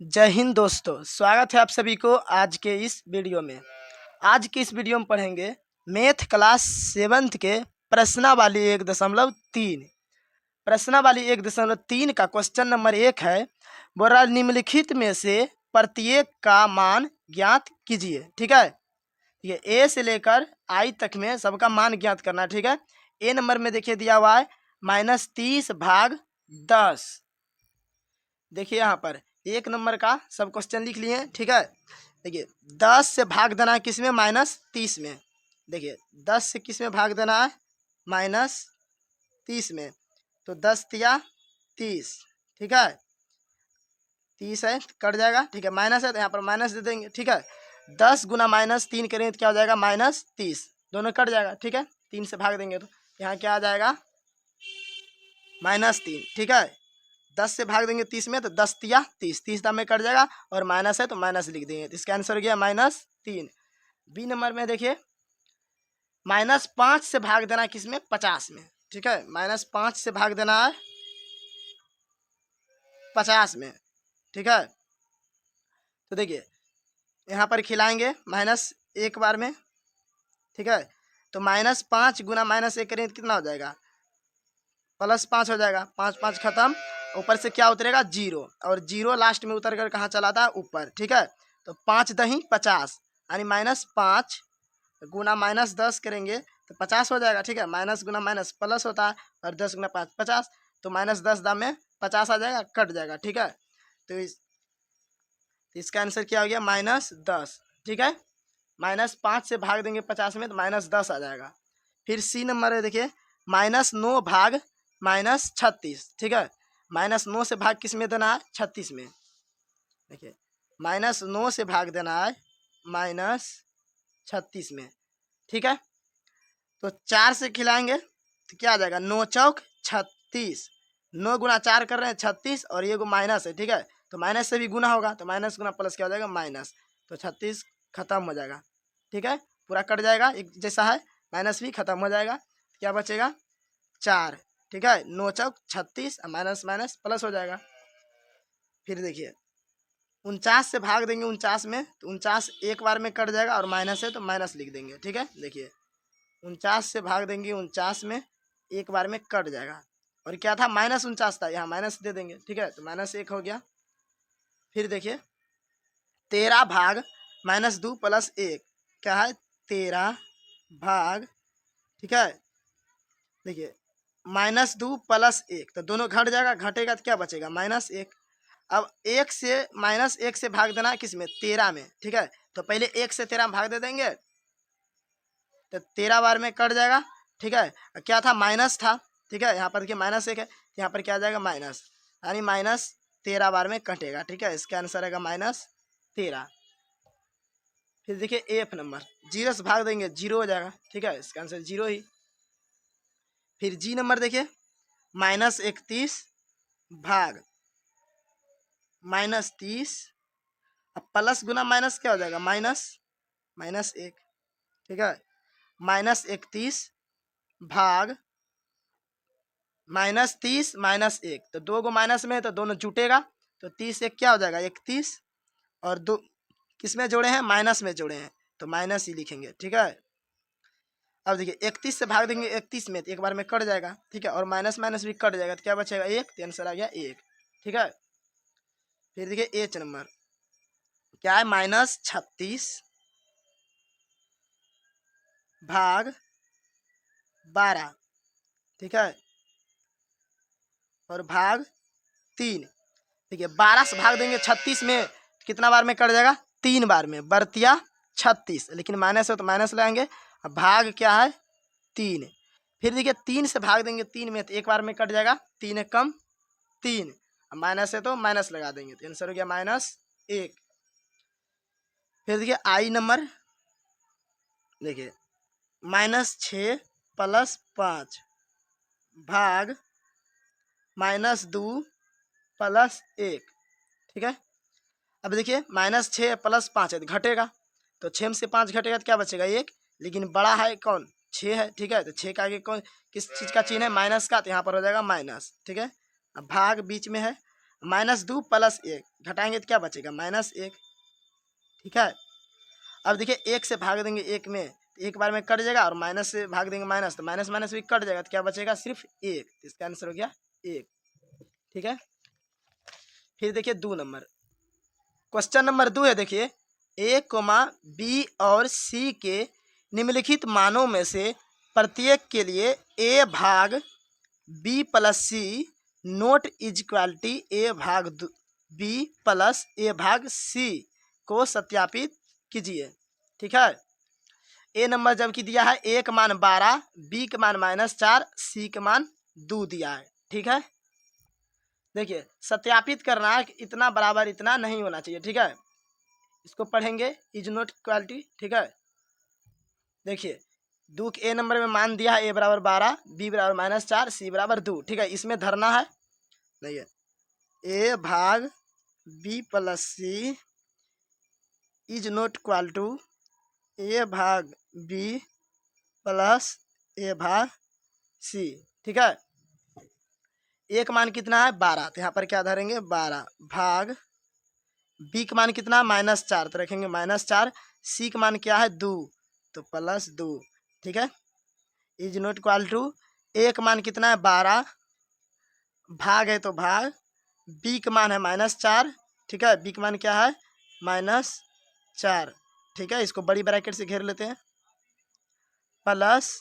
जय हिंद दोस्तों, स्वागत है आप सभी को आज के इस वीडियो में। आज की इस वीडियो में पढ़ेंगे मैथ क्लास 7th के प्रश्नावली 1.3। प्रश्नावली 1.3 का क्वेश्चन नंबर 1 है, बोला निम्नलिखित में से प्रत्येक का मान ज्ञात कीजिए। ठीक है, ये ए से लेकर आई तक में सबका मान ज्ञात करना है। ठीक है, ए नंबर में देखिए दिया हुआ है -30/10। देखिए यहाँ पर एक नंबर का सब क्वेश्चन लिख लिए। ठीक है, देखिए 10 से भाग देना है किस में, -30 में। देखिए 10 से किस में भाग देना है, -30 में। तो 10 तिया 30। ठीक है, 30 है कट जाएगा। ठीक है, माइनस है तो यहाँ पर माइनस दे देंगे। ठीक है, 10 गुना -3 करेंगे तो क्या हो जाएगा, -30। दोनों कट जाएगा। ठीक है, 3 से भाग देंगे तो यहाँ क्या आ जाएगा, -3। ठीक है, 10 से भाग देंगे 30 में तो 10 तिया 30, 30 दाम में कट जाएगा और माइनस है तो माइनस लिख देंगे। तो इसका आंसर हो गया -3। बी नंबर में देखिए -5 से भाग देना है किसमें, 50 में। ठीक है, -5 से भाग देना है 50 में। ठीक है, तो देखिए यहाँ पर खिलाएंगे -1 बार में। ठीक है, तो -5 गुना -1 करेंगे तो कितना हो जाएगा, +5 हो जाएगा। 5 5 खत्म, ऊपर से क्या उतरेगा, 0, और 0 लास्ट में उतर कर कहाँ चला था, ऊपर। ठीक है, तो 5 दही 50, यानी -5 गुना -10 करेंगे तो 50 हो जाएगा। ठीक है, माइनस गुना माइनस प्लस होता है और 10 गुना 5 50, तो -10 दाम में 50 आ जाएगा, कट जाएगा। ठीक है, तो इसका आंसर क्या हो गया, -10। ठीक है, -5 से भाग देंगे 50 में तो -10 आ जाएगा। फिर सी नंबर है, देखिए -9 भाग -36। ठीक है, -9 से भाग किस में देना है, 36 में। देखिए -9 से भाग देना है -36 में। ठीक है, तो 4 से खिलाएंगे तो क्या आ जाएगा, 9 चौक 36। 9 गुना 4 कर रहे हैं 36, और ये माइनस है। ठीक है, तो माइनस से भी गुना होगा तो माइनस गुना प्लस क्या हो जाएगा, माइनस। तो 36 खत्म हो जाएगा। ठीक है, पूरा कट जाएगा, एक जैसा है, माइनस भी खत्म हो जाएगा। क्या बचेगा, 4। ठीक है, 9 चौक 36, माइनस माइनस प्लस हो जाएगा। फिर देखिए 49 से भाग देंगे 49 में तो 49 एक बार में कट जाएगा, और माइनस है तो माइनस लिख देंगे। ठीक है, देखिए 49 से भाग देंगे 49 में, एक बार में कट जाएगा, और क्या था, -49 था, यहाँ माइनस दे देंगे। ठीक है, तो -1 हो गया। फिर देखिए 13 भाग -2 + 1, क्या है, 13 भाग। ठीक है, देखिए -2 + 1, तो दोनों घट जाएगा, घटेगा तो क्या बचेगा, -1। अब 1 से -1 से भाग देना है किस में, 13 में। ठीक है, तो पहले 1 से 13 में भाग दे देंगे तो 13 बार में कट जाएगा। ठीक है, क्या था, माइनस था। ठीक है, यहाँ पर देखिए -1 है, यहाँ पर क्या आ जाएगा, माइनस, यानी -13 बार में कटेगा। ठीक है, इसका आंसर आएगा -13। फिर देखिए एफ नंबर, 0 से भाग देंगे 0 हो जाएगा। ठीक है, इसका आंसर 0 ही। फिर जी नंबर देखिए -31 भाग -30, अब प्लस गुना माइनस क्या हो जाएगा, -1। ठीक है, -31 भाग -30 -1, तो 2 गो माइनस में है तो दोनों जुटेगा, तो 30 एक क्या हो जाएगा, 31, और 2 किस में जोड़े हैं, माइनस में जोड़े हैं, तो माइनस ही लिखेंगे। ठीक है, अब देखिए 31 से भाग देंगे 31 में तो एक बार में कट जाएगा। ठीक है, और माइनस माइनस भी कट जाएगा तो क्या बचेगा, 1, तो आंसर आ गया 1। ठीक है, फिर देखिए एच नंबर क्या है, -36 भाग 12। ठीक है, और भाग 3। देखिए 12 से भाग देंगे 36 में, कितना बार में कट जाएगा, 3 बार में, बरतिया 36, लेकिन माइनस है तो माइनस लगाएंगे। अब भाग क्या है, 3। फिर देखिए 3 से भाग देंगे 3 में तो एक बार में कट जाएगा, 3 एक कम 3, अब माइनस है तो माइनस लगा देंगे, तो आंसर हो गया -1। फिर देखिए आई नंबर, देखिए -6 + 5 भाग -2 + 1। ठीक है, अब देखिए -6 + 5 है तो घटेगा, तो 6 में से 5 घटेगा तो क्या बचेगा, 1, लेकिन बड़ा है कौन, 6 है। ठीक है, तो 6 का आगे कौन किस चीज़ का चिन्ह है, माइनस का, तो यहाँ पर हो जाएगा माइनस। ठीक है, अब भाग बीच में है, -2 प्लस 1 घटाएंगे तो क्या बचेगा -1, ठीक है। अब देखिए 1 से भाग देंगे 1 में, तो एक बार में कट जाएगा, और माइनस से भाग देंगे माइनस, तो माइनस माइनस भी कट जाएगा, तो क्या बचेगा सिर्फ 1, तो इसका आंसर हो गया 1, ठीक है। फिर देखिए 2 नंबर, क्वेश्चन नंबर 2 है, देखिए ए, बी और सी के निम्नलिखित मानों में से प्रत्येक के लिए ए भाग B plus C not is equality A भाग बी प्लस ए भाग सी को सत्यापित कीजिए, ठीक है। ए नंबर जबकि दिया है ए का मान 12, बी का मान -4, सी का मान 2 दिया है, ठीक है। देखिए सत्यापित करना है कि इतना बराबर इतना नहीं होना चाहिए, ठीक है। इसको पढ़ेंगे, इज नॉट इक्वालिटी, ठीक है। देखिए दो के ए नंबर में मान दिया है ए बराबर 12, बी बराबर -4, सी बराबर 2, ठीक है। इसमें धरना है, देखिए ए भाग B plus C is not equal to A भाग बी प्लस ए भाग सी, ठीक है। ए का मान कितना है 12, तो यहाँ पर क्या धरेंगे 12 भाग बी का मान कितना -4, तो रखेंगे -4, सी का मान क्या है 2, तो +2, ठीक है। इज नॉट इक्वल टू ए का मान कितना है 12, भाग है तो भाग, बी का मान है -4, ठीक है। बी का मान क्या है -4, ठीक है। इसको बड़ी ब्रैकेट से घेर लेते हैं, प्लस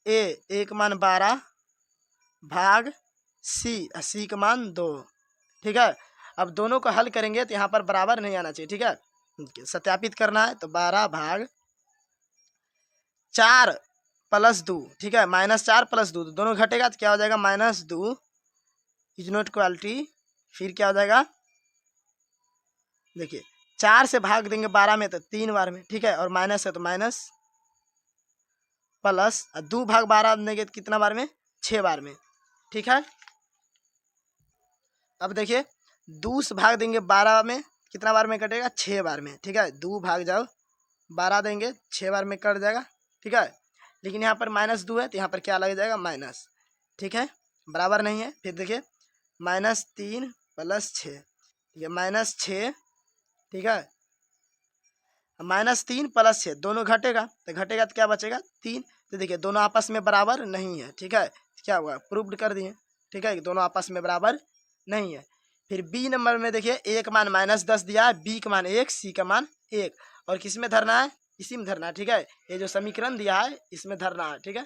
ए का मान 12 भाग सी का मान 2, ठीक है। अब दोनों को हल करेंगे तो यहाँ पर बराबर नहीं आना चाहिए, ठीक है। सत्यापित करना है तो 12 भाग 4 + 2, ठीक है। -4 + 2, तो दोनों घटेगा तो क्या हो जाएगा -2 इज नॉट इक्वालिटी, फिर क्या हो जाएगा, देखिए 4 से भाग देंगे 12 में तो 3 बार में, ठीक है। और माइनस है तो माइनस, प्लस 2 भाग 12 देंगे तो कितना बार में 6 बार में, ठीक है। अब देखिए 2 से भाग देंगे 12 में, कितना बार में कटेगा 6 बार में, ठीक है। 2 भाग जाओ 12 देंगे 6 बार में कट जाएगा, ठीक है। लेकिन यहाँ पर -2 है तो यहाँ पर क्या लग जाएगा माइनस, ठीक है, बराबर नहीं है। फिर देखिए -3 + 6, ठीक है, -6, ठीक है। -3 + 6 दोनों घटेगा तो क्या बचेगा 3, तो देखिए दोनों आपस में बराबर नहीं है, ठीक है। क्या हुआ प्रूव्ड कर दिए, ठीक है, कि दोनों आपस में बराबर नहीं है। फिर बी नंबर में देखिए ए का मान -10 दिया है, बी का मान 1, सी का मान 1, और किस में धरना है, इसी में धरना है, ठीक है। ये जो समीकरण दिया है इसमें धरना है, ठीक है।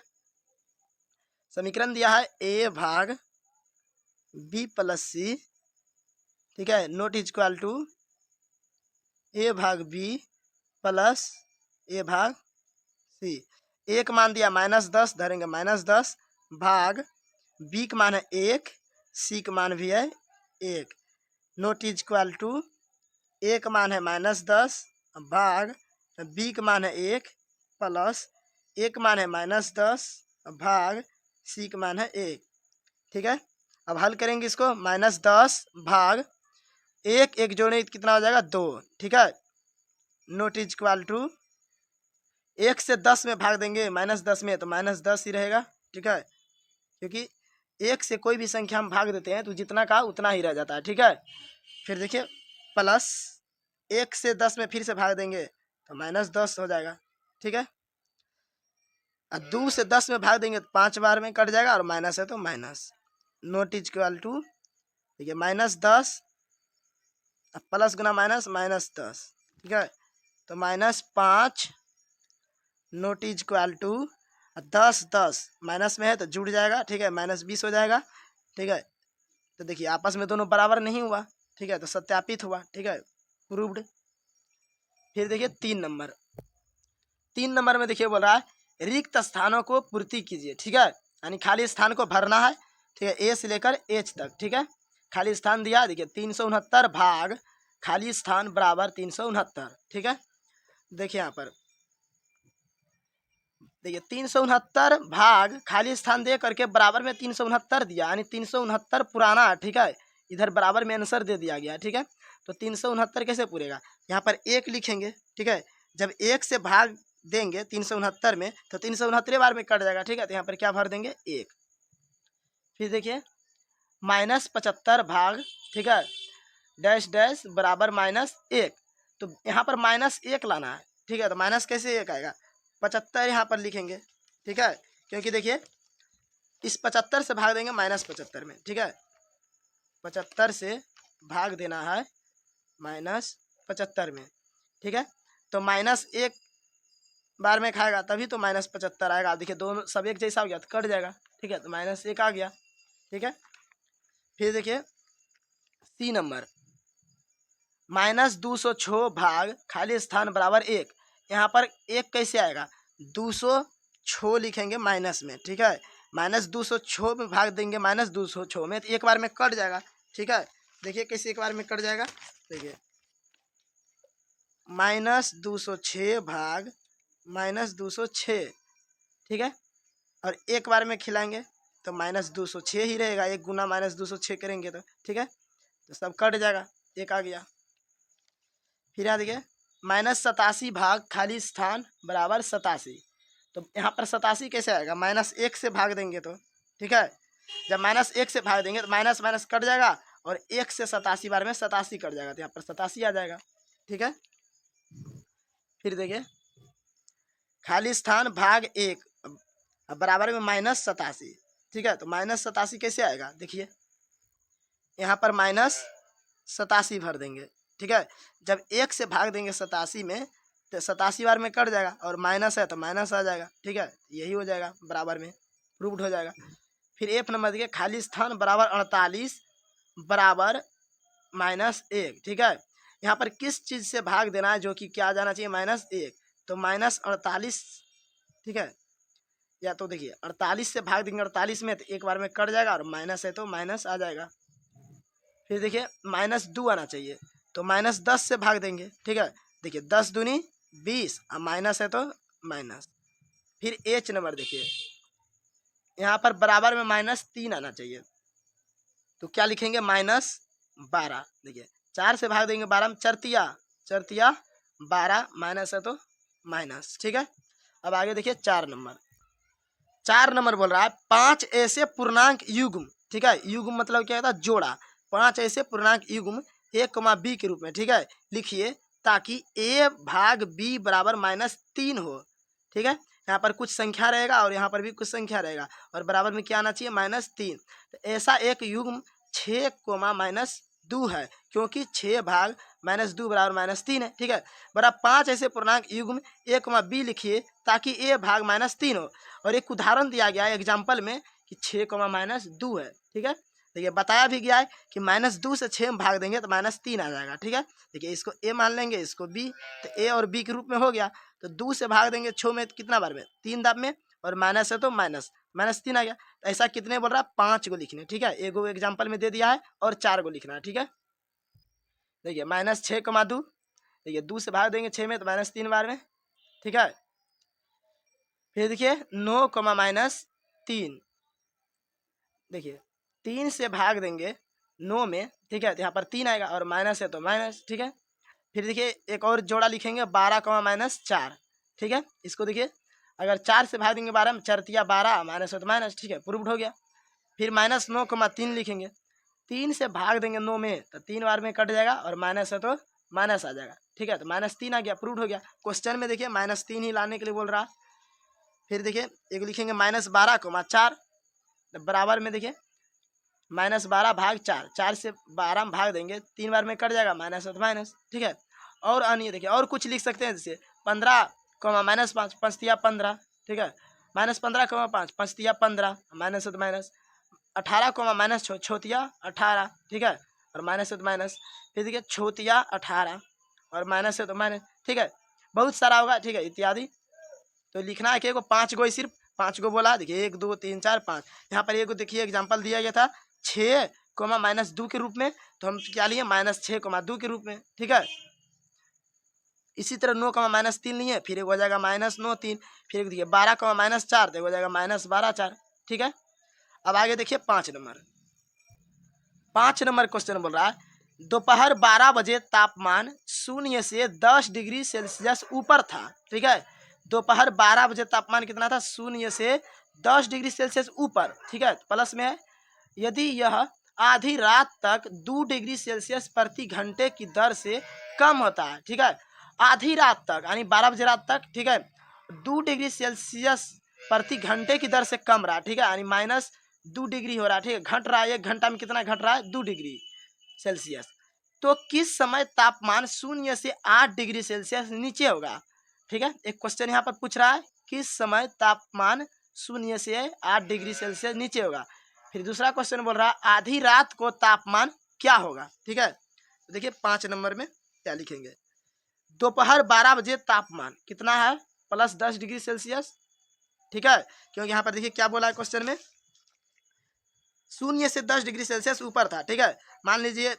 समीकरण दिया है ए भाग बी प्लस सी, ठीक है, not is equal to A भाग बी प्लस ए भाग सी। ए का मान दिया -10, धरेंगे -10 भाग बी का मान है 1, सी का मान भी है 1, नॉट इज इक्वल टू ए का मान है -10 भाग बी का मान है 1 प्लस ए का मान है -10 भाग सी का मान है 1, ठीक है। अब हल करेंगे इसको, -10 भाग 1 जोड़े कितना हो जाएगा 2, ठीक है। नॉट इज इक्वल टू 1 से 10 में भाग देंगे -10 में तो -10 ही रहेगा, ठीक है। क्योंकि 1 से कोई भी संख्या हम भाग देते हैं तो जितना का उतना ही रह जाता है, ठीक है। फिर देखिए प्लस 1 से 10 में फिर से भाग देंगे तो -10 हो जाएगा, ठीक है। और 2 से 10 में भाग देंगे तो 5 बार में कट जाएगा, और माइनस है तो minus, naught is equal to देखिए -10 प्लस गुना माइनस -10, ठीक है। तो -5 naught is equal to 10 minus में है तो जुड़ जाएगा, ठीक है, -20 हो जाएगा, ठीक है। तो देखिए आपस में दोनों बराबर नहीं हुआ, ठीक है, तो सत्यापित हुआ, ठीक है, प्रूव्ड। फिर देखिए 3 नंबर में देखिए बोल रहा है रिक्त स्थानों को पूर्ति कीजिए, ठीक है, यानी खाली स्थान को भरना है, ठीक है, ए से लेकर एच तक, ठीक है। खाली स्थान दिया, देखिए 369 भाग खाली स्थान बराबर 369, ठीक है। देखिए यहाँ पर देखिए 369 भाग खाली स्थान दे करके बराबर में 369 दिया, यानी 369 पुराना, ठीक है। इधर बराबर में आंसर दे दिया गया, ठीक है। तो 369 कैसे पूरेगा, यहाँ पर 1 लिखेंगे, ठीक है। जब 1 से भाग देंगे 369 में तो 369 बार में कट जाएगा, ठीक है। तो यहाँ पर क्या भर देंगे 1। फिर देखिए -75 भाग, ठीक है, डैश डैश बराबर -1। तो यहाँ पर -1 लाना है, ठीक है। तो माइनस कैसे 1 आएगा, 75 यहाँ पर लिखेंगे, ठीक है, क्योंकि देखिए इस 75 से भाग देंगे -75 में, ठीक है। 75 से भाग देना है -75 में, ठीक है। तो -1 बार में खाएगा तभी तो -75 आएगा। देखिए दोनों सब एक जैसा हो गया तो कट जाएगा, ठीक है। तो -1 आ गया, ठीक है। फिर देखिए सी नंबर, -206 भाग खाली स्थान बराबर 1। यहाँ पर 1 कैसे आएगा, 206 लिखेंगे माइनस में, ठीक है। -206 में भाग देंगे -206 में, तो एक बार में कट जाएगा, ठीक है। देखिए कैसे एक बार में कट जाएगा, देखिए -206 भाग -206, ठीक है। और एक बार में खिलाएंगे तो -206 ही रहेगा, 1 गुना -206 करेंगे तो, ठीक है। तो सब कट जाएगा, 1 आ गया। फिर यहाँ देखिए -87 भाग खाली स्थान बराबर 87। तो यहाँ पर 87 कैसे आएगा, -1 से भाग देंगे तो, ठीक है। जब -1 से भाग देंगे तो माइनस माइनस कट जाएगा और 1 से 87 बार में 87 कट जाएगा, तो यहाँ पर 87 आ जाएगा, ठीक है। फिर देखिए खाली स्थान भाग 1 बराबर में -87, ठीक है। तो -87 कैसे आएगा, देखिए यहाँ पर -87 भर देंगे, ठीक है। जब 1 से भाग देंगे 87 में तो 87 बार में कट जाएगा और माइनस है तो माइनस आ जाएगा, ठीक है। यही हो जाएगा, बराबर में प्रूव्ड हो जाएगा। फिर एफ नंबर देखिए खाली स्थान बराबर 48 बराबर -1, ठीक है। यहाँ पर किस चीज़ से भाग देना है जो कि क्या जाना चाहिए, -1, तो -48, ठीक है। या तो देखिए 48 से भाग देंगे 48 में तो एक बार में कट जाएगा और माइनस है तो माइनस आ जाएगा। फिर देखिए -2 आना चाहिए, तो -10 से भाग देंगे, ठीक है। देखिए 10 दूनी 20 और माइनस है तो माइनस। फिर एच नंबर देखिए यहाँ पर बराबर में -3 आना चाहिए, तो क्या लिखेंगे -12। देखिए 4 से भाग देंगे 12 में, चरतिया चरतिया 12 माइनस है तो माइनस, ठीक है। अब आगे देखिए 4 नंबर, 4 नंबर बोल रहा है 5 ऐसे पूर्णांक युग्म, ठीक है। युग्म मतलब क्या होता है, जोड़ा। 5 ऐसे पूर्णांक युग्म a, b के रूप में, ठीक है, लिखिए ताकि a भाग b बराबर -3 हो, ठीक है। यहाँ पर कुछ संख्या रहेगा और यहाँ पर भी कुछ संख्या रहेगा और बराबर में क्या आना चाहिए, -3। तो ऐसा एक युग्म 6, -2 है, क्योंकि 6 भाग -2 बराबर -3 है, ठीक है। बराबर 5 ऐसे पूर्णांक युग्म a, b लिखिए ताकि a भाग -3 हो। और एक उदाहरण दिया गया है एग्जाम्पल में कि 6, -2 है, ठीक है। देखिए बताया भी गया है कि -2 से 6 में भाग देंगे तो -3 आ जाएगा, ठीक है। देखिए इसको a मान लेंगे, इसको b, तो a और b के रूप में हो गया। तो 2 से भाग देंगे 6 में तो कितना बार में, 3 दाब में, और माइनस है तो -3 आ गया। तो ऐसा कितने बोल रहा है, 5 को लिखने, ठीक है। एगो एग्जाम्पल में दे दिया है और 4 को लिखना है, ठीक है। देखिए -6,2, देखिए 2 से भाग देंगे 6 में तो -3 बार में, ठीक है। फिर देखिए 9, -3, देखिए 3 से भाग देंगे 9 में, ठीक है, तो यहाँ पर 3 आएगा और माइनस है तो माइनस, ठीक है। फिर देखिए एक और जोड़ा लिखेंगे 12, -4, ठीक है। इसको देखिए अगर 4 से भाग देंगे 12 में, चरतिया 12 माइनस है तो माइनस, ठीक है, प्रूव्ड हो गया। फिर -9,3 लिखेंगे, 3 से भाग देंगे 9 में तो 3 बार में कट जाएगा और माइनस है तो माइनस आ जाएगा, ठीक है। तो -3 आ गया, प्रूव्ड हो गया। क्वेश्चन में देखिए -3 ही लाने के लिए बोल रहा। फिर देखिए एक लिखेंगे -12,4, बराबर में देखिए -12 भाग 4, 4 से 12 में भाग देंगे 3 बार में कट जाएगा, माइनस है तो माइनस, ठीक है। और अन्य देखिए और कुछ लिख सकते हैं, जैसे 15, -5, 5 15, ठीक है। -15,5, 5 15, माइनस है तो माइनस। 18, -6, छोतिया 18, ठीक है, और माइनस है तो माइनस। फिर देखिए छोतिया 18 और माइनस है तो माइनस, ठीक है। बहुत सारा होगा, ठीक है, इत्यादि। तो लिखना है कि एगो 5 गो, सिर्फ 5 गो बोला। देखिए 1, 2, 3, 4, 5। यहाँ पर एगो देखिए एग्जाम्पल दिया गया था 6, -2 के रूप में, तो हम क्या लिए -6,2 के रूप में, ठीक है। इसी तरह 9, -3 लिए, फिर एक हो जाएगा -9, 3। फिर एक देखिए 12, -4, तो एक हो जाएगा -12, 4, ठीक है। अब आगे देखिए 5 नंबर, 5 नंबर क्वेश्चन बोल रहा है दोपहर 12 बजे तापमान 0 से 10 डिग्री सेल्सियस ऊपर था, ठीक है। दोपहर 12 बजे तापमान कितना था, 0 से 10 डिग्री सेल्सियस ऊपर, ठीक है, प्लस में है। यदि यह आधी रात तक 2 डिग्री सेल्सियस प्रति घंटे की दर से कम होता है। ठीक है, आधी रात तक यानी 12 बजे रात तक, ठीक है, 2 डिग्री सेल्सियस प्रति घंटे की दर से कम रहा। ठीक है, यानी -2 डिग्री हो रहा है। ठीक है, घट रहा है, 1 घंटा में कितना घट रहा है? 2 डिग्री सेल्सियस। तो किस समय तापमान 0 से 8 डिग्री सेल्सियस नीचे होगा? ठीक है, एक क्वेश्चन यहाँ पर पूछ रहा है, किस समय तापमान 0 से 8 डिग्री सेल्सियस नीचे होगा। फिर दूसरा क्वेश्चन बोल रहा है आधी रात को तापमान क्या होगा। ठीक है, तो देखिए 5 नंबर में क्या लिखेंगे, दोपहर 12 बजे तापमान कितना है? +10 डिग्री सेल्सियस। ठीक है, क्योंकि यहाँ पर देखिए क्या बोला है क्वेश्चन में, 0 से 10 डिग्री सेल्सियस ऊपर था। ठीक है, मान लीजिए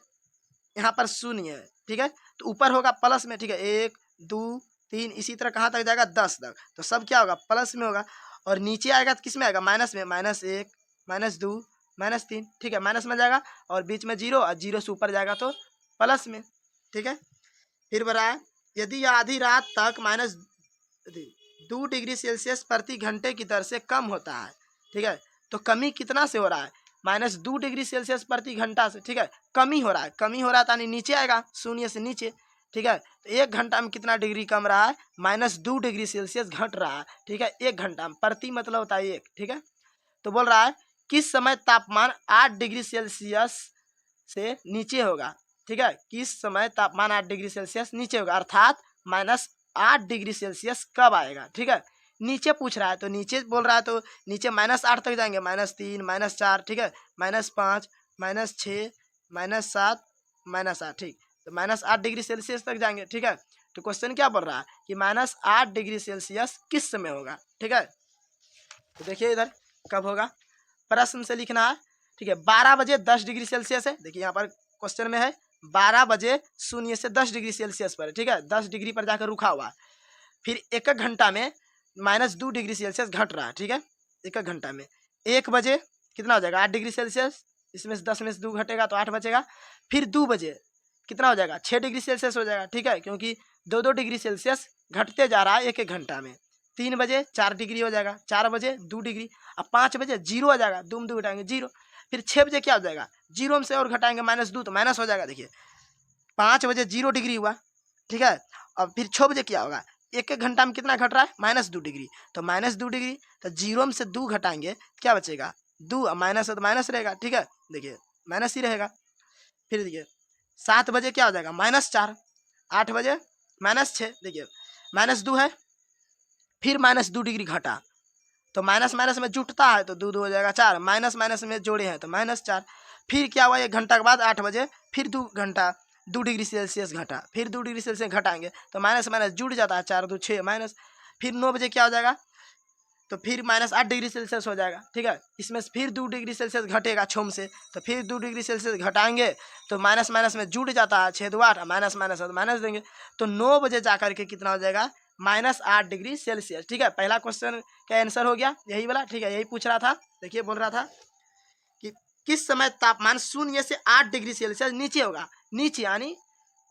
यहाँ पर 0 है। ठीक है, तो ऊपर होगा प्लस में। ठीक है, 1 2 3 इसी तरह कहाँ तक जाएगा? 10 तक। तो सब क्या होगा? प्लस में होगा। और नीचे आएगा तो किस में आएगा? माइनस में, -1 -2 -3। ठीक है, माइनस में जाएगा और बीच में 0 और 0 से ऊपर जाएगा तो प्लस में। ठीक है, फिर बढ़ा है यदि आधी रात तक -2 डिग्री सेल्सियस प्रति घंटे की दर से कम होता है। ठीक है, तो कमी कितना से हो रहा है? -2 डिग्री सेल्सियस प्रति घंटा से। ठीक है, कमी हो रहा है, कमी हो रहा है यानी नीचे आएगा 0 से नीचे। ठीक है, तो 1 घंटा में कितना डिग्री कम रहा है? -2 डिग्री सेल्सियस घट रहा है। ठीक है, 1 घंटा में, प्रति मतलब होता है 1। ठीक है, तो बोल रहा है किस समय तापमान 8 डिग्री सेल्सियस से नीचे होगा। ठीक है, किस समय तापमान 8 डिग्री सेल्सियस नीचे होगा, अर्थात -8 डिग्री सेल्सियस कब आएगा। ठीक है, नीचे पूछ रहा है तो नीचे बोल रहा है तो नीचे -8 तक जाएंगे, -3 -4। ठीक है, -5 -6 -7 -8। ठीक, तो -8 डिग्री सेल्सियस तक जाएंगे। ठीक है, तो क्वेश्चन क्या बोल रहा है कि -8 डिग्री सेल्सियस किस समय होगा। ठीक है, तो देखिए इधर कब होगा, प्रश्न से लिखना है। ठीक है, 12 बजे 10 डिग्री सेल्सियस है। देखिए यहाँ पर क्वेश्चन में है 12 बजे 0 से 10 डिग्री सेल्सियस पर। ठीक है, 10 डिग्री पर जाकर रुका हुआ है। फिर 1 घंटा में -2 डिग्री सेल्सियस घट रहा है। ठीक है, 1 घंटा में 1 बजे कितना हो जाएगा? 8 डिग्री सेल्सियस। इसमें से 10 में से 2 घटेगा तो 8 बचेगा। फिर 2 बजे कितना हो जाएगा? 6 डिग्री सेल्सियस हो जाएगा। ठीक है, क्योंकि 2-2 डिग्री सेल्सियस घटते जा रहा है 1 घंटा में। 3 बजे 4 डिग्री हो जाएगा, 4 बजे 2 डिग्री, अब 5 बजे 0 हो जाएगा, 2 में 2 घटाएंगे 0। फिर 6 बजे क्या हो जाएगा? 0 में से और घटाएंगे -2 तो माइनस हो जाएगा। देखिए 5 बजे 0 डिग्री हुआ। ठीक है, अब फिर 6 बजे क्या होगा? 1 घंटा में कितना घट रहा है? -2 डिग्री। तो -2 डिग्री तो 0 में से 2 घटाएंगे क्या बचेगा? 2, माइनस है तो माइनस रहेगा। ठीक है, देखिए माइनस ही रहेगा। फिर देखिए 7 बजे क्या हो जाएगा? -4। 8 बजे -6। देखिए -2 है, फिर -2 डिग्री घटा तो माइनस माइनस में जुटता है तो 2 हो जाएगा 4, माइनस माइनस में जोड़े हैं तो -4। फिर क्या हुआ? 1 घंटा के बाद 8 बजे फिर 2 घंटा 2 डिग्री सेल्सियस घटा, फिर 2 डिग्री सेल्सियस घटाएंगे तो माइनस माइनस जुड़ जाता है, 4 2 6 माइनस। फिर 9 बजे क्या हो जाएगा? तो फिर -8 डिग्री सेल्सियस हो जाएगा। ठीक है, इसमें से फिर 2 डिग्री सेल्सियस घटेगा छोम से, तो फिर 2 डिग्री सेल्सियस घटाएंगे तो माइनस माइनस में जुड़ जाता है, 6 2 8, माइनस माइनस है तो माइनस देंगे तो 9 बजे जाकर के कितना हो जाएगा? -8 डिग्री सेल्सियस। ठीक है, पहला क्वेश्चन का आंसर हो गया यही वाला। ठीक है, यही पूछ रहा था। देखिए बोल रहा था कि किस समय तापमान 0 से 8 डिग्री सेल्सियस नीचे होगा। नीचे यानी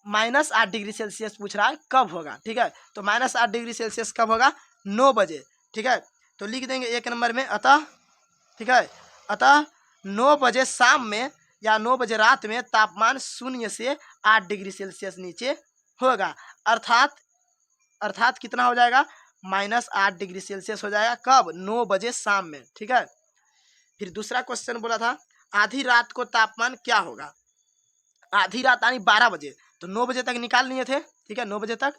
-8 डिग्री सेल्सियस पूछ रहा है कब होगा। ठीक है, तो -8 डिग्री सेल्सियस कब होगा? 9 बजे। ठीक है, तो लिख देंगे 1 नंबर में अतः। ठीक है, अतः 9 बजे शाम में या 9 बजे रात में तापमान 0 से 8 डिग्री सेल्सियस नीचे होगा, अर्थात कितना हो जाएगा? -8 डिग्री सेल्सियस हो जाएगा कब? 9 बजे शाम में। ठीक है, फिर दूसरा क्वेश्चन बोला था आधी रात को तापमान क्या होगा। आधी रात यानी 12 बजे, तो 9 बजे तक निकाल लिए थे। ठीक है, 9 बजे तक।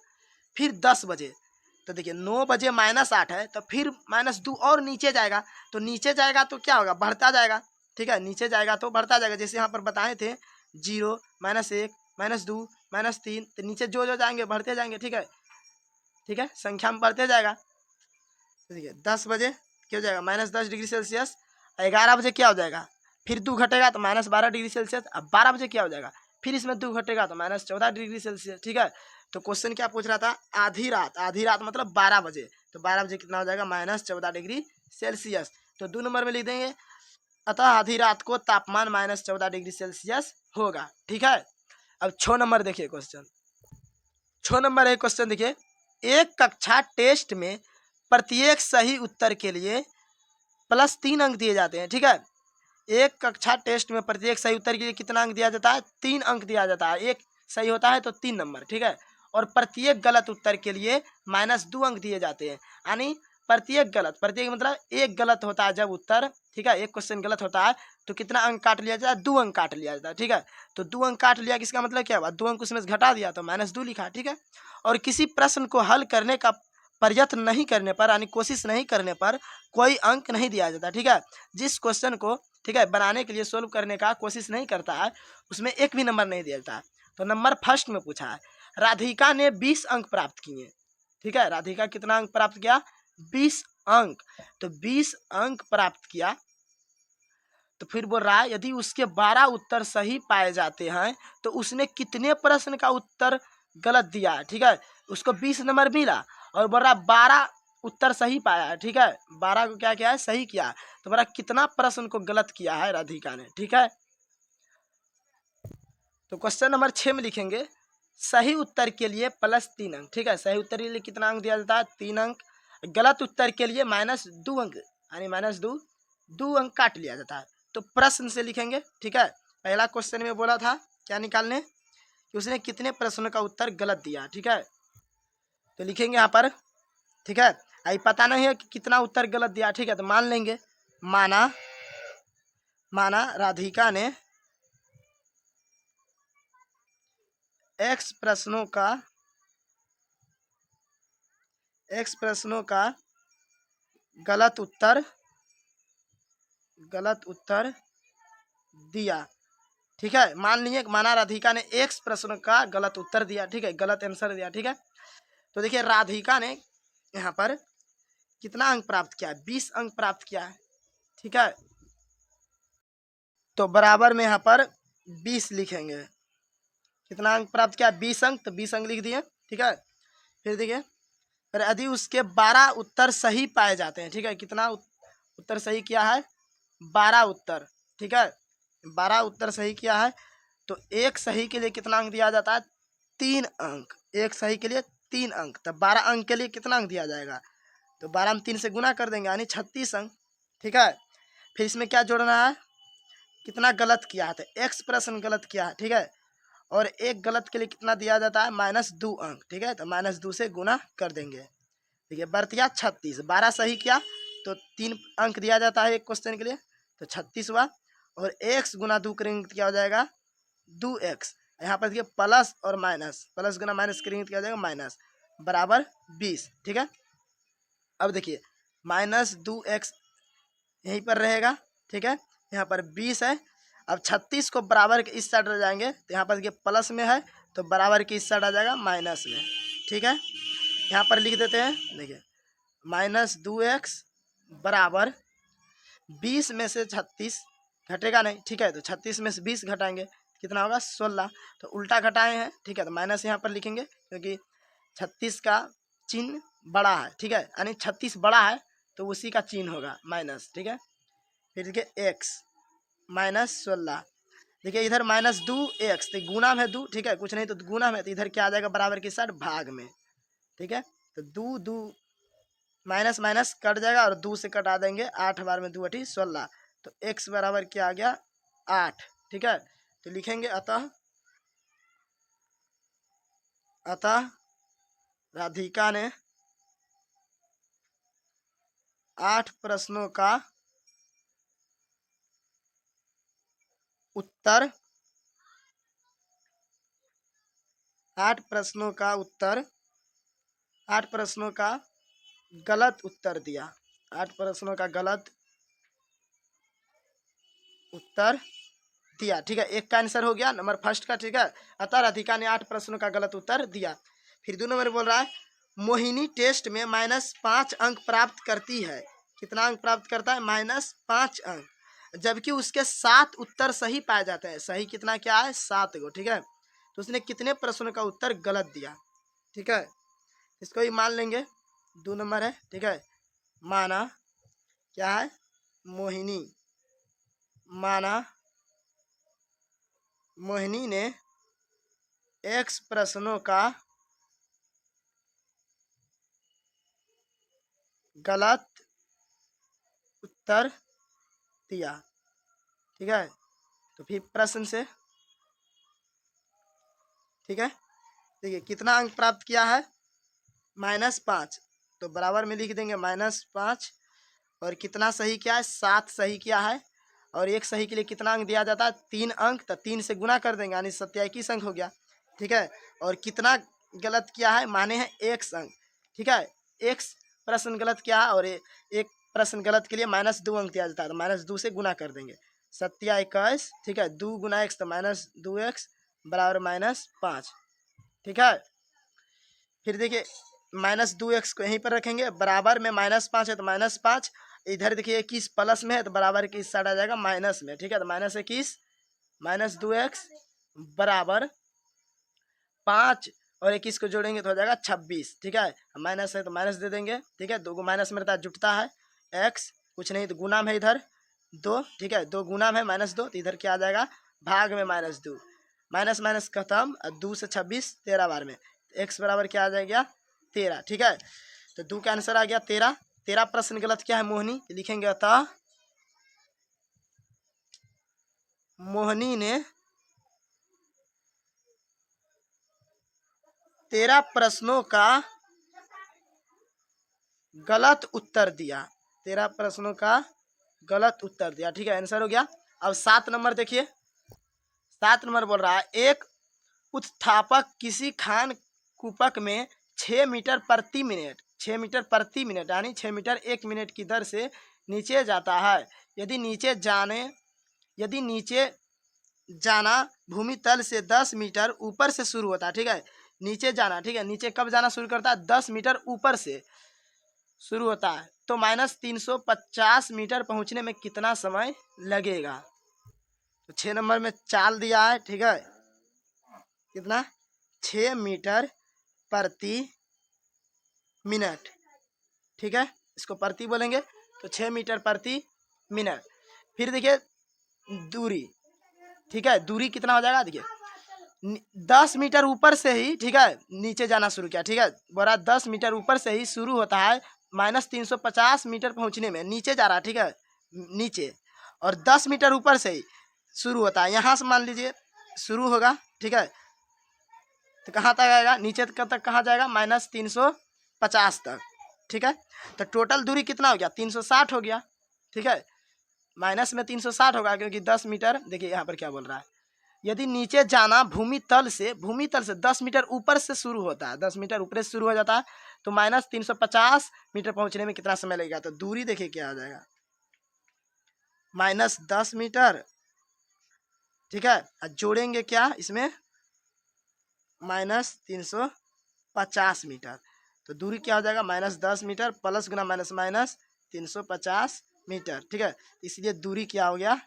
फिर 10 बजे, तो देखिए 9 बजे -8 है तो फिर -2 और नीचे जाएगा, तो नीचे जाएगा तो क्या होगा? बढ़ता जाएगा। ठीक है, नीचे जाएगा तो बढ़ता जाएगा, जैसे यहाँ पर बताए थे 0 -1 -2 -3, तो नीचे जो जो जाएंगे बढ़ते जाएंगे। ठीक है, ठीक है, संख्या में बढ़ते जाएगा। तो देखिए 10 बजे क्या हो जाएगा? -10 डिग्री सेल्सियस। 11 बजे क्या हो जाएगा? फिर 2 घटेगा तो -12 डिग्री सेल्सियस। अब 12 बजे क्या हो जाएगा? फिर इसमें 2 घटेगा तो -14 डिग्री सेल्सियस। ठीक है, तो क्वेश्चन क्या पूछ रहा था? आधी रात मतलब 12 बजे, तो 12 बजे कितना हो जाएगा? -14 डिग्री सेल्सियस। तो 2 नंबर में लिख देंगे अतः आधी रात को तापमान -14 डिग्री सेल्सियस होगा। ठीक है, अब 6 नंबर देखिए क्वेश्चन। 6 नंबर है क्वेश्चन, देखिए एक कक्षा टेस्ट में प्रत्येक सही उत्तर के लिए +3 अंक दिए जाते हैं। ठीक है, एक कक्षा टेस्ट में प्रत्येक सही उत्तर के लिए कितना अंक दिया जाता है? 3 अंक दिया जाता है। एक सही होता है तो 3 नंबर, ठीक है। और प्रत्येक गलत उत्तर के लिए -2 अंक दिए जाते हैं। यानी प्रत्येक गलत, प्रत्येक मतलब एक गलत होता है जब उत्तर, ठीक है, एक क्वेश्चन गलत होता है तो कितना अंक काट लिया जाता है? 2 अंक काट लिया जाता है, ठीक है। तो 2 अंक काट लिया, किसका मतलब क्या हुआ? 2 अंक उसमें से घटा दिया तो -2 लिखा, ठीक है। और किसी प्रश्न को हल करने का प्रयत्न नहीं करने पर, यानी कोशिश नहीं करने पर कोई अंक नहीं दिया जाता, ठीक है। जिस क्वेश्चन को, ठीक है, बनाने के लिए, सोल्व करने का कोशिश नहीं करता है उसमें एक भी नंबर नहीं दिया जाता है। तो नंबर फर्स्ट में पूछा है, राधिका ने 20 अंक प्राप्त किए, ठीक है। राधिका कितना अंक प्राप्त किया? 20 अंक। तो 20 अंक प्राप्त किया तो फिर बोल रहा है यदि उसके 12 उत्तर सही पाए जाते हैं तो उसने कितने प्रश्न का उत्तर गलत दिया है, ठीक है। उसको 20 नंबर मिला और बोल रहा 12 उत्तर सही पाया है, ठीक है। 12 को क्या किया है? सही किया है। तो बोल रहा कितना प्रश्न को गलत किया है राधिका ने, ठीक है। तो क्वेश्चन नंबर 6 में लिखेंगे सही उत्तर के लिए +3 अंक, ठीक है। सही उत्तर के लिए कितना अंक दिया जाता है? 3 अंक। गलत उत्तर के लिए -2 अंक, यानी -2 अंक काट लिया जाता है। तो प्रश्न से लिखेंगे, ठीक है। पहला क्वेश्चन में बोला था क्या निकालने, कि उसने कितने प्रश्नों का उत्तर गलत दिया, ठीक है। तो लिखेंगे यहाँ पर, ठीक है। अभी पता नहीं है कि कितना उत्तर गलत दिया, ठीक है। तो मान लेंगे, माना राधिका ने x प्रश्नों का गलत उत्तर दिया, ठीक है। मान लीजिए माना राधिका ने x प्रश्न का गलत उत्तर दिया, ठीक है, गलत आंसर दिया, ठीक है। तो देखिए राधिका ने यहाँ पर कितना अंक प्राप्त किया? 20 अंक प्राप्त किया है, ठीक है। तो बराबर में यहाँ पर 20 लिखेंगे। कितना अंक प्राप्त किया? 20 अंक। तो 20 अंक लिख दिए, ठीक है। फिर देखिए, फिर यदि उसके 12 उत्तर सही पाए जाते हैं, ठीक है। कितना उत्तर सही किया है? 12 उत्तर, ठीक है। 12 उत्तर सही किया है तो एक सही के लिए कितना अंक दिया जाता है? 3 अंक। एक सही के लिए 3 अंक। तब 12 अंक के लिए कितना अंक दिया जाएगा? तो 12 हम 3 से गुना कर देंगे, यानी 36 अंक, ठीक है। फिर इसमें क्या जोड़ना है? कितना गलत किया है? तो x प्रश्न गलत किया है, ठीक है। और एक गलत के लिए कितना दिया जाता है? -2 अंक, ठीक है। तो -2 से गुना कर देंगे, ठीक है। बर्तिया 36, 12 सही किया तो 3 अंक दिया जाता है एक क्वेश्चन के लिए, तो 36 हुआ। और x गुना 2 करेंगे तो क्या हो जाएगा? 2x। यहाँ पर देखिए प्लस और माइनस, प्लस गुना माइनस करेंगे तो क्या हो जाएगा? माइनस, बराबर 20, ठीक है। अब देखिए -2x यहीं पर रहेगा, ठीक है। यहाँ पर 20 है। अब 36 को बराबर के इस साइड रह जाएंगे तो यहाँ पर देखिए प्लस में है तो बराबर के इस साइड आ जाएगा माइनस में, ठीक है। यहाँ पर लिख देते हैं, देखिए -2x बराबर 20 में से 36 घटेगा नहीं, ठीक है। तो 36 में से 20 घटाएंगे कितना होगा? 16। तो उल्टा घटाए हैं, ठीक है। तो माइनस यहाँ पर लिखेंगे क्योंकि 36 का चिन्ह बड़ा है, ठीक है। यानी 36 बड़ा है तो उसी का चिन्ह होगा माइनस, ठीक है। फिर देखिए x -16, देखिए इधर -2x तो गुना में 2, ठीक है। कुछ नहीं तो गुना में, तो इधर क्या आ जाएगा? बराबर के साथ भाग में, ठीक है। तो 2 माइनस माइनस कट जाएगा और 2 से कटा देंगे, 8 बार में 2 8 16। तो x बराबर क्या आ गया? 8, ठीक है। तो लिखेंगे अतः राधिका ने 8 प्रश्नों का उत्तर 8 प्रश्नों का उत्तर 8 प्रश्नों का गलत उत्तर दिया। 8 प्रश्नों का गलत उत्तर दिया, ठीक है। एक का आंसर हो गया नंबर फर्स्ट का, ठीक है। अतः राधिका ने 8 प्रश्नों का गलत उत्तर दिया। फिर 2 नंबर बोल रहा है मोहिनी टेस्ट में -5 अंक प्राप्त करती है। कितना अंक प्राप्त करता है? -5 अंक। जबकि उसके 7 उत्तर सही पाए जाते हैं। सही कितना क्या है? 7 गो, ठीक है। तो उसने कितने प्रश्नों का उत्तर गलत दिया, ठीक है। इसको ही मान लेंगे, 2 नंबर है, ठीक है। माना क्या है? मोहिनी माना मोहिनी ने x प्रश्नों का गलत उत्तर दिया, ठीक है। तो फिर प्रश्न से, ठीक है, देखिए कितना अंक प्राप्त किया है, -5, तो बराबर में लिख देंगे -5। और कितना सही किया है, 7 सही किया है। और एक सही के लिए कितना अंक दिया जाता है, 3 अंक, तो 3 से गुना कर देंगे यानी 27 अंक हो गया, ठीक है। और कितना गलत किया है, माने हैं 1 अंक, ठीक है। एक प्रश्न गलत किया है और एक प्रश्न गलत के लिए -2 अंक दिया जाता है, तो -2 से गुना कर देंगे, 27, ठीक है। 2 गुना x तो -2x बराबर -5, ठीक है। फिर देखिए -2x को यहीं पर रखेंगे, बराबर में -5 है तो -5, इधर देखिए 21 प्लस में है तो बराबर के इस साइड आ जाएगा माइनस में, ठीक है। तो -21 -2x बराबर 5 और 21 को जोड़ेंगे तो हो जाएगा 26, ठीक है। माइनस है तो माइनस दे देंगे, ठीक है। 2 को माइनस में रहता है जुटता है, x कुछ नहीं तो गुना में है इधर 2, ठीक है। 2 गुना में -2 तो इधर क्या आ जाएगा, भाग में -2, माइनस माइनस खत्म, 2 से 26 13 बार में, x बराबर क्या आ जाएगा 13, ठीक है। तो 2 का आंसर आ गया 13। 13 प्रश्न गलत क्या है, मोहिनी लिखेंगे, अतः मोहिनी ने 13 प्रश्नों का गलत उत्तर दिया, 13 प्रश्नों का गलत उत्तर दिया, ठीक है। आंसर हो गया। अब 7 नंबर देखिए, 7 नंबर बोल रहा है, एक उत्थापक किसी खान कूपक में 6 मीटर प्रति मिनट, 6 मीटर प्रति मिनट यानी 6 मीटर 1 मिनट की दर से नीचे जाता है। यदि नीचे जाना भूमि तल से 10 मीटर ऊपर से शुरू होता है, ठीक है। नीचे जाना, ठीक है, नीचे कब जाना शुरू करता है, 10 मीटर ऊपर से शुरू होता है, तो -350 मीटर पहुंचने में कितना समय लगेगा। तो 6 नंबर में चाल दिया है, ठीक है, कितना 6 मीटर प्रति मिनट, ठीक है। इसको प्रति बोलेंगे तो 6 मीटर प्रति मिनट। फिर देखिए दूरी, ठीक है, दूरी कितना हो जाएगा, देखिए 10 मीटर ऊपर से ही, ठीक है, नीचे जाना शुरू किया, ठीक है। बोरा 10 मीटर ऊपर से ही शुरू होता है, -350 मीटर पहुंचने में नीचे जा रहा है, ठीक है, नीचे, और 10 मीटर ऊपर से ही शुरू होता है, यहाँ से मान लीजिए शुरू होगा, ठीक है, तो कहाँ तक आएगा, नीचे तक कहाँ जाएगा, -350 तक, ठीक है। तो टोटल दूरी कितना हो गया, 360 हो गया, ठीक है। माइनस में 360 होगा क्योंकि 10 मीटर, देखिए यहाँ पर क्या बोल रहा है, यदि नीचे जाना भूमि तल से 10 मीटर ऊपर से शुरू होता है, 10 मीटर ऊपर से शुरू हो जाता है, तो -350 मीटर पहुंचने में कितना समय लगेगा। तो दूरी देखिए क्या आ जाएगा, -10 मीटर, ठीक है, जोड़ेंगे क्या इसमें, -350 मीटर, तो दूरी क्या हो जाएगा, -10 मीटर प्लस गुना माइनस माइनस 350 मीटर, ठीक है। इसलिए दूरी क्या हो गया,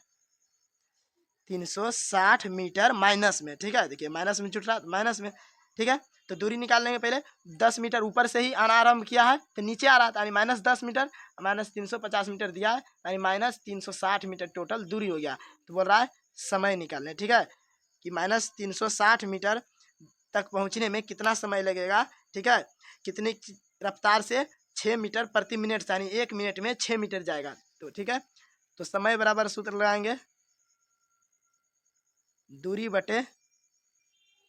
360 मीटर माइनस में, ठीक है। देखिए माइनस में जुट रहा माइनस में, ठीक है। तो दूरी निकाल लेंगे, पहले 10 मीटर ऊपर से ही आना आरंभ किया है तो नीचे आ रहा था, यानी -10 मीटर, -350 मीटर दिया है, यानी -360 मीटर टोटल दूरी हो गया। तो बोल रहा है समय निकालने, ठीक है, कि -360 मीटर तक पहुंचने में कितना समय लगेगा, ठीक है, कितनी रफ्तार से 6 मीटर प्रति मिनट, यानी 1 मिनट में 6 मीटर जाएगा, तो ठीक है। तो समय बराबर सूत्र लगाएंगे, दूरी बटे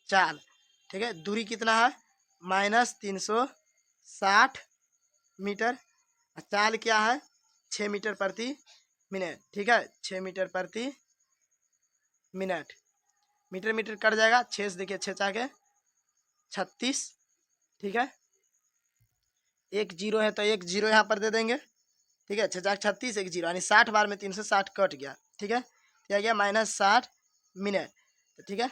चाल, ठीक है। दूरी कितना है, -360 मीटर, चाल क्या है 6 मीटर प्रति मिनट, ठीक है, 6 मीटर प्रति मिनट, मीटर मीटर कट जाएगा, 6 से देखिए 6 चाके 36, ठीक है, 1 जीरो है तो 1 जीरो यहाँ पर दे देंगे, ठीक है, 6 चाक 36, 1 जीरो, यानी 60 बार में 360 कट गया, ठीक है, क्या गया -60 मिनट, तो ठीक है।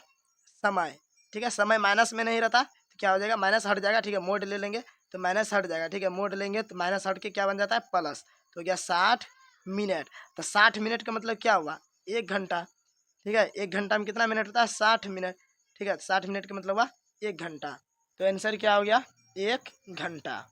समय, ठीक है, समय माइनस में नहीं रहता तो क्या हो जाएगा, माइनस हट जाएगा, ठीक है, मोड ले लेंगे तो माइनस हट जाएगा, ठीक है, मोड लेंगे तो माइनस हट के क्या बन जाता है, प्लस, तो गया 60 मिनट। तो 60 मिनट का मतलब क्या हुआ, 1 घंटा, ठीक है, 1 घंटा में कितना मिनट होता है, 60 मिनट, ठीक है, 60 मिनट का मतलब हुआ 1 घंटा। तो आंसर क्या हो गया, 1 घंटा।